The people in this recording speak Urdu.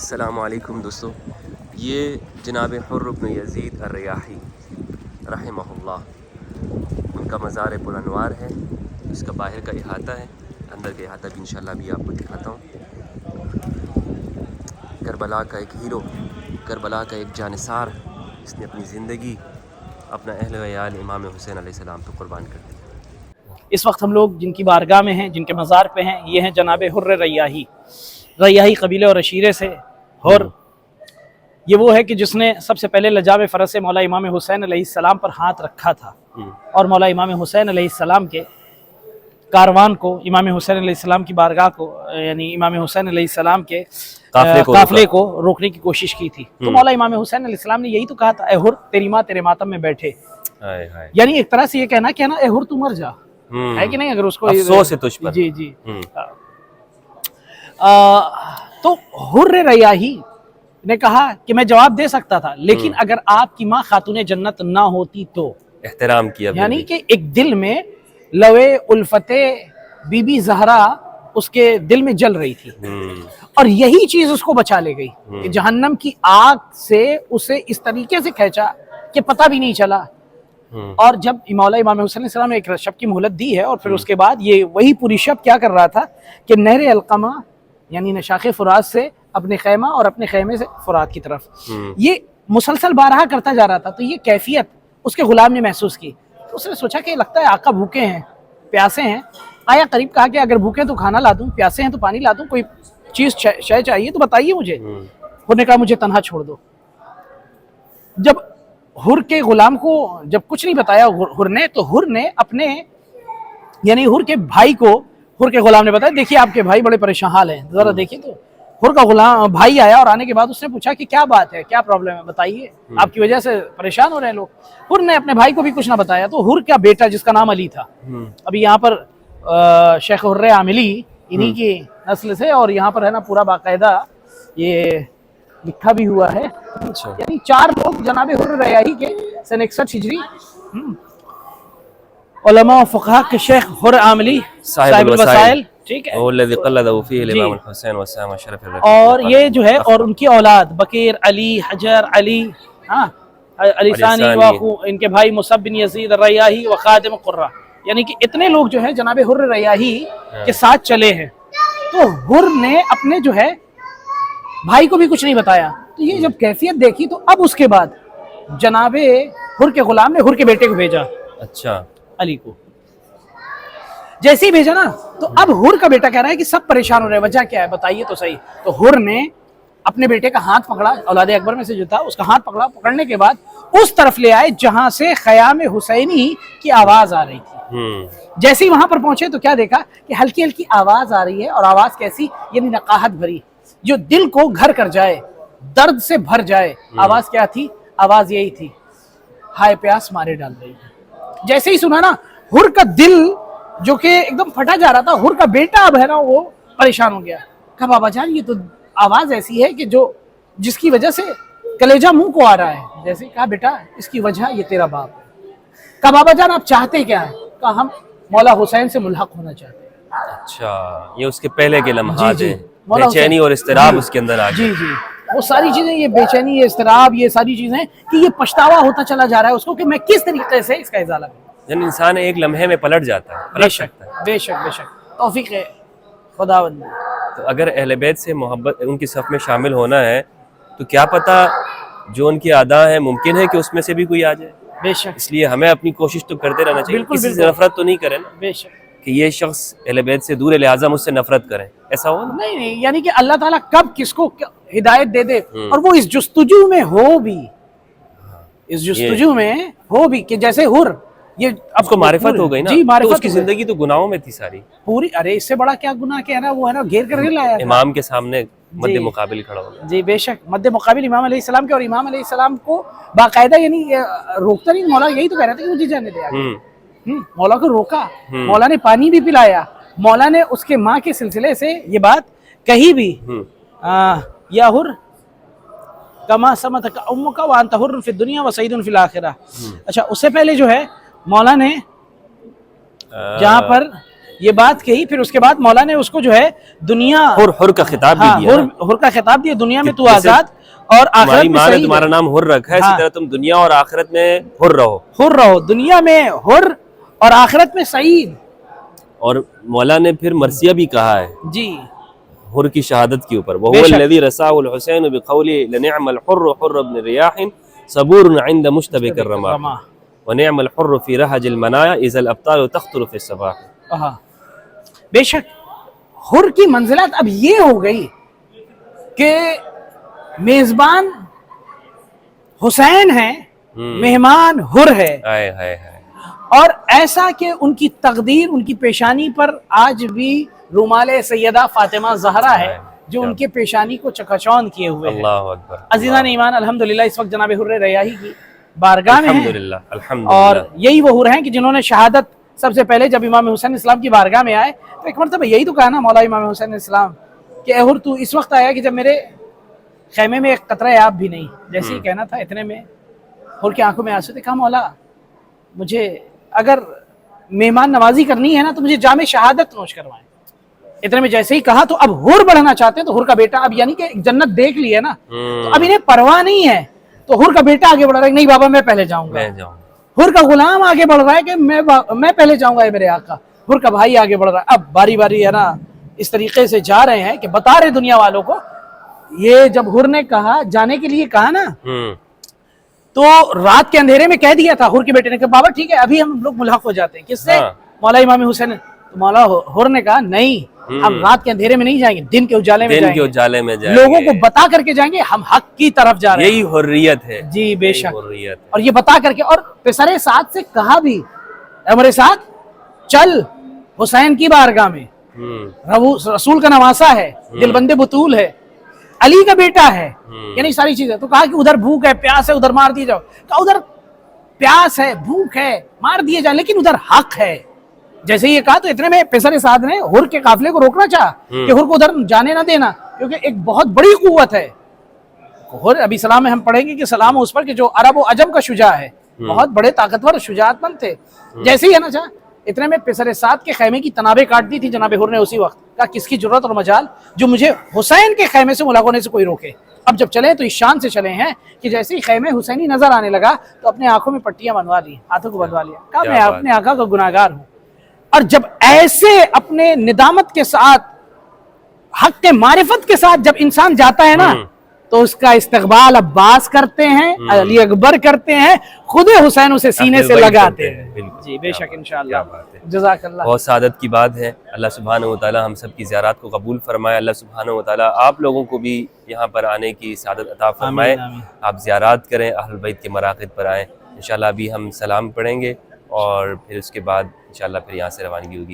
السلام علیکم دوستو، یہ جناب حر بن یزید الریاحی رحمہ اللہ، ان کا مزار پرانوار ہے. اس کا باہر کا احاطہ ہے، اندر کا احاطہ بھی انشاءاللہ بھی آپ کو دکھاتا ہوں. کربلا کا ایک ہیرو، کربلا کا ایک جانثار، اس نے اپنی زندگی اپنا اہل و عیال امام حسین علیہ السلام تو قربان کر دیا. اس وقت ہم لوگ جن کی بارگاہ میں ہیں، جن کے مزار پہ ہیں، یہ ہیں جناب حر ریاحی. ریاحی قبیلے اور عشیرے سے. اور یہ وہ ہے کہ جس نے سب سے پہلے لجام فرس سے مولا امام حسین علیہ السلام پر ہاتھ رکھا تھا، اور مولا امام حسین علیہ السلام کے کاروان کو، امام حسین علیہ السلام کی بارگاہ کو، یعنی امام حسین علیہ السلام کے قافلے کو روکنے کی کوشش کی تھی. تو مولا امام حسین علیہ السلام نے یہی تو کہا تھا، اے حر تیری ماں تیرے ماتم میں بیٹھے. یعنی ایک طرح سے یہ کہنا کہ نا اے حر تو مر جا، ہے کہ نہیں؟ اگر اس کو افسوس ہے تجھ پر. جی تو حر ریاحی نے کہا کہ میں جواب دے سکتا تھا، لیکن اگر آپ کی ماں خاتون جنت نہ ہوتی تو. احترام کیا، یعنی کہ ایک دل میں لوے الفت بی بی زہرا اس کے دل میں جل رہی تھی، اور یہی چیز اس کو بچا لے گئی کہ جہنم کی آگ سے اسے اس طریقے سے کھینچا کہ پتہ بھی نہیں چلا. اور جب مولا امام حسین علیہ السلام نے ایک شب کی مہلت دی ہے، اور پھر اس کے بعد یہ وہی پوری شب کیا کر رہا تھا کہ نہر القمہ یعنی نشاخ فرات سے اپنے خیمہ اور اپنے خیمے سے فرات کی طرف یہ مسلسل بارہا کرتا جا رہا تھا. تو یہ کیفیت اس کے غلام نے محسوس کی. تو اس نے سوچا کہ لگتا ہے آقا بھوکے ہیں، پیاسے ہیں. آیا قریب کہا کہ اگر بھوکے تو کھانا لا دوں، پیاسے ہیں تو پانی لا دوں، کوئی چیز شے چاہیے تو بتائیے مجھے. انہوں نے کہا مجھے تنہا چھوڑ دو. جب حر کے غلام کو جب کچھ نہیں بتایا حر نے، تو حر نے اپنے یعنی حر کے بھائی کو، حر کے غلام نے بتایا دیکھیے آپ کے بھائی بڑے پریشان حال ہیں، ذرا دیکھیے. تو حر کا غلام بھائی آیا، اور آنے کے بعد اس نے پوچھا کہ کیا بات ہے، کیا پرابلم ہے، بتائیے، آپ کی وجہ سے پریشان ہو رہے ہیں لوگ. حر نے اپنے بھائی کو بھی کچھ نہ بتایا. تو حر کا بیٹا جس کا نام علی تھا، ابھی یہاں پر شیخ حر عاملی انہی کی نسل سے، اور یہاں پر ہے نا پورا باقاعدہ یہ لکھا بھی ہوا ہے. یعنی 4 لوگ جناب حر ریاحی کے سن 61 ہجری علماء و فقہا کے شیخ حر عاملی صاحب الوسائل، ٹھیک ہے، اور یہ جو ہے، اور ان کی اولاد بکیر، علی، حجر، علی، علی ثانی، واخو ان کے بھائی مصعب بن یزید الریاحی و خادم قرہ. یعنی کہ اتنے لوگ جو ہیں جناب حر ریاحی کے ساتھ چلے ہیں. تو حر نے اپنے جو ہے بھائی کو بھی کچھ نہیں بتایا. تو یہ جب کیفیت دیکھی، تو اب اس کے بعد جناب حر کے غلام نے حر کے بیٹے کو بھیجا، اچھا، علی کو. جیسے ہی بھیجا نا، تو اب حر کا بیٹا کہہ رہا ہے کہ سب پریشان ہو رہے ہیں، وجہ کیا ہے بتائیے تو صحیح. تو حر نے اپنے بیٹے کا ہاتھ پکڑا، اولاد اکبر میں سے جو تھا اس کا ہاتھ پکڑا. پکڑنے کے بعد اس طرف لے آئے جہاں سے خیام حسینی کی آواز آ رہی تھی. جیسے ہی وہاں پر پہنچے تو کیا دیکھا کہ ہلکی ہلکی آواز آ رہی ہے، اور آواز کیسی، یعنی نقاہت بھری، جو دل کو گھر کر جائے، درد سے بھر جائے. آواز کیا تھی؟ آواز یہی تھی، ہائے پیاس مارے ڈال رہی ہے. جیسے ہی سنا نا، حر کا دل جو کہ ایک دم پھٹا جا رہا تھا، حر کا بیٹا اب ہے نا وہ پریشان ہو گیا. کہا بابا جان یہ تو آواز ایسی ہے کہ جس کی وجہ سے کلیجہ منہ کو آ رہا ہے. جیسے کہا بیٹا اس کی وجہ یہ تیرا باپ ہے. کہا بابا جان آپ چاہتے کیا ہیں؟ کہا ہم مولا حسین سے ملحق ہونا چاہتے ہیں. اچھا، یہ اس کے پہلے کے لمحات ہیں، بے چینی اور اضطراب اس کے اندر آ گیا. جی وہ ساری چیزیں، یہ بے چینی، یہ اضطراب، یہ ساری چیزیں کہ یہ پچھتاوا ہوتا چلا جا رہا ہے اس کو کہ میں کس طریقے سے اس کا ازالہ کروں. یعنی انسان ایک لمحے میں پلٹ جاتا ہے، بے شک بے شک بے شک، توفیق ہے خداوند. تو اگر اہل بیت سے محبت، ان کی صف میں شامل ہونا ہے، تو کیا پتہ جو ان کی ادا ہے ممکن ہے کہ اس میں سے بھی کوئی آ جائے. بے شک، اس لیے ہمیں اپنی کوشش تو کرتے رہنا چاہیے. کسی سے نفرت تو نہیں کریں نا، بے شک، کہ یہ شخص اہل بیت سے دور ہے لہٰذا مجھ سے نفرت کریں، ایسا ہو نا. نہیں، یعنی کہ اللہ تعالیٰ کب کس کو ہدایت دے دے، اور وہ اس جستجو میں ہو بھی، اس جستجو میں ہو بھی کہ جیسے حر، یہ اب کو معرفت ہو گئی نا، جی معرفت. تو اس کی زندگی تو گناہوں میں تھی ساری پوری. ارے اس سے بڑا کیا گناہ کیا ہے نا، وہ ہے نا گھیر کر لایا امام کے سامنے مد مقابل کھڑا ہو گیا. جی بے شک، مد مقابل امام علیہ السلام کے، اور امام علیہ السلام کو باقاعدہ یعنی روکتا نہیں. مولا یہی تو کہہ رہا تھا کہ مجھے جانے دیا. مولا کو روکا، مولا نے پانی بھی پلایا. مولا نے اس کے ماں کے سلسلے سے یہ بات کہی بھی، یا حر کما سمتک امک وانت حر فی الدنیا و سعید فی الاخرہ. اچھا، اس سے پہلے جو ہے مولا نے جہاں پر یہ بات کہی، پھر اس کے بعد مولا نے اس کو جو ہے دنیا حر کا خطاب بھی دیا نا، حر کا خطاب دیا، دنیا میں تو جیسے آزاد اور آخرت تمہاری میں ماں نے سعید تمہارا نام حر رکھا ہے، اسی طرح تم دنیا اور آخرت میں حر رہو. حر رہو، دنیا میں حر اور آخرت میں سعید. اور مولا نے پھر مرثیہ بھی کہا ہے جی حر کی شہادت کے اوپر، بے وَهُوَ شک. الَّذِي رَسَاهُ الْحُسَيْنُ بِقَوْلِهِ لَنِعْمَ الْحُرُّ حُرُّ بْنِ رِيَاحٍ صَبُورٌ عِنْدَ مُشْتَبِكِ الرَّمَاحِ رما. وَنِعْمَ الْحُرُّ فِي رَهَجِ الْمَنَايَا إِذَا الْأَبْطَالُ تَخْطُرُ فِي الصَّبَاحِ. بے شک حر کی منزلت اب یہ ہو گئی کہ میزبان حسین ہیں، مہمان حر ہے. ہائے ہائے ہائے. اور ایسا کہ ان کی تقدیر، ان کی پیشانی پر آج بھی رومال سیدہ فاطمہ زہرا ہے جو ان کے پیشانی کو چکاچوند کیے ہوئے ہیں. اللہ اکبر. عزیزان ایمان، الحمدللہ اس وقت جناب حر ریاحی کی بارگاہ میں ہیں، الحمدللہ اور الحمدللہ. یہی وہ حر ہیں کہ جنہوں نے شہادت سب سے پہلے جب امام حسین اسلام کی بارگاہ میں آئے تو ایک مرتبہ یہی تو کہا نا مولا امام حسین اسلام کہ اے حر تو اس وقت آیا کہ جب میرے خیمے میں ایک قطرہ آب بھی نہیں. جیسے ہی کہنا تھا اتنے میں حر کی آنکھوں میں آنسو تھے. کہا مولا مجھے اگر مہمان نوازی کرنی ہے نا تو مجھے جام شہادت نوش کروائیں. اتنے میں جیسے ہی کہا تو اب حر بڑھنا چاہتے ہیں تو حر کا بیٹا اب یعنی کہ جنت دیکھ لی ہے نا تو اب انہیں پرواہ نہیں ہے تو حر کا بیٹا آگے بڑھ رہا ہے نہیں بابا میں پہلے جاؤں گا. حر کا غلام آگے بڑھ رہا ہے کہ میں پہلے جاؤں گا میرے آقا. حر کا بھائی آگے بڑھ رہا ہے. اب باری باری ہے نا اس طریقے سے جا رہے ہیں کہ بتا رہے دنیا والوں کو. یہ جب حر نے کہا جانے کے لیے کہا نا تو رات کے اندھیرے میں کہہ دیا تھا حر کے بیٹے نے کہ بابا ٹھیک ہے ابھی ہم لوگ ملحق ہو جاتے ہیں. کس سے؟ مولا امام حسین. تو مولا حر نے کہا نہیں ہم رات کے اندھیرے میں نہیں جائیں گے، دن کے اجالے میں جائیں گے، لوگوں کو بتا کر کے جائیں گے ہم حق کی طرف جا رہے ہیں. یہی حریت ہے. جی بے شک. اور یہ بتا کر کے اور پسر سعد سے کہا بھی اے میرے ساتھ چل حسین کی بارگاہ میں، رسول کا نواسا ہے، دل بندے بطول ہے، علی کا بیٹا ہے، یعنی ساری چیزیں. تو کہا کہ ادھر بھوک ہے پیاس ہے ادھر مار دیے جاؤ. کہا ادھر پیاس ہے بھوک ہے مار دیے جائیں لیکن ادھر حق ہے. جیسے یہ کہا تو اتنے میں پیسر سعد نے حر کے قافلے کو روکنا چاہا کہ حر کو ادھر جانے نہ دینا کیونکہ ایک بہت بڑی قوت ہے. حر ابھی سلام میں ہم پڑھیں گے کہ سلام اس پر کہ جو عرب و عجم کا شجاع ہے، بہت بڑے طاقتور شجاعت مند تھے. جیسے ہی ہے نا چاہ اتنے میں پیسر سعد کے خیمے کی تنابیں کاٹ دی تھی جناب حر نے اسی وقت. کہا کس کی جرت اور مجال جو مجھے حسین کے خیمے سے ملاق ہونے سے کوئی روکے. اب جب چلے تو اس شان سے چلے ہیں کہ جیسے ہی خیمے حسینی نظر آنے لگا تو اپنے آنکھوں میں پٹیاں بنوا لی، ہاتھوں کو بنوا لیا. کہا میں اپنے آقا کا گناہگار ہوں. اور جب ایسے اپنے ندامت کے ساتھ حق کے معرفت کے ساتھ جب انسان جاتا ہے نا تو اس کا استقبال عباس کرتے ہیں، علی اکبر کرتے ہیں، خود حسین اسے سینے سے لگاتے ہیں. جی بے شک انشاءاللہ. جزاک اللہ. بہت سعادت کی بات ہے. اللہ سبحانہ و تعالی ہم سب کی زیارات کو قبول فرمائے. اللہ سبحانہ و تعالی آپ لوگوں کو بھی یہاں پر آنے کی سعادت عطا فرمائے. آپ زیارات کریں، اہل بیت کے مراقد پر آئیں. انشاءاللہ ابھی ہم سلام پڑھیں گے اور پھر اس کے بعد انشاءاللہ پھر یہاں سے روانگی ہوگی.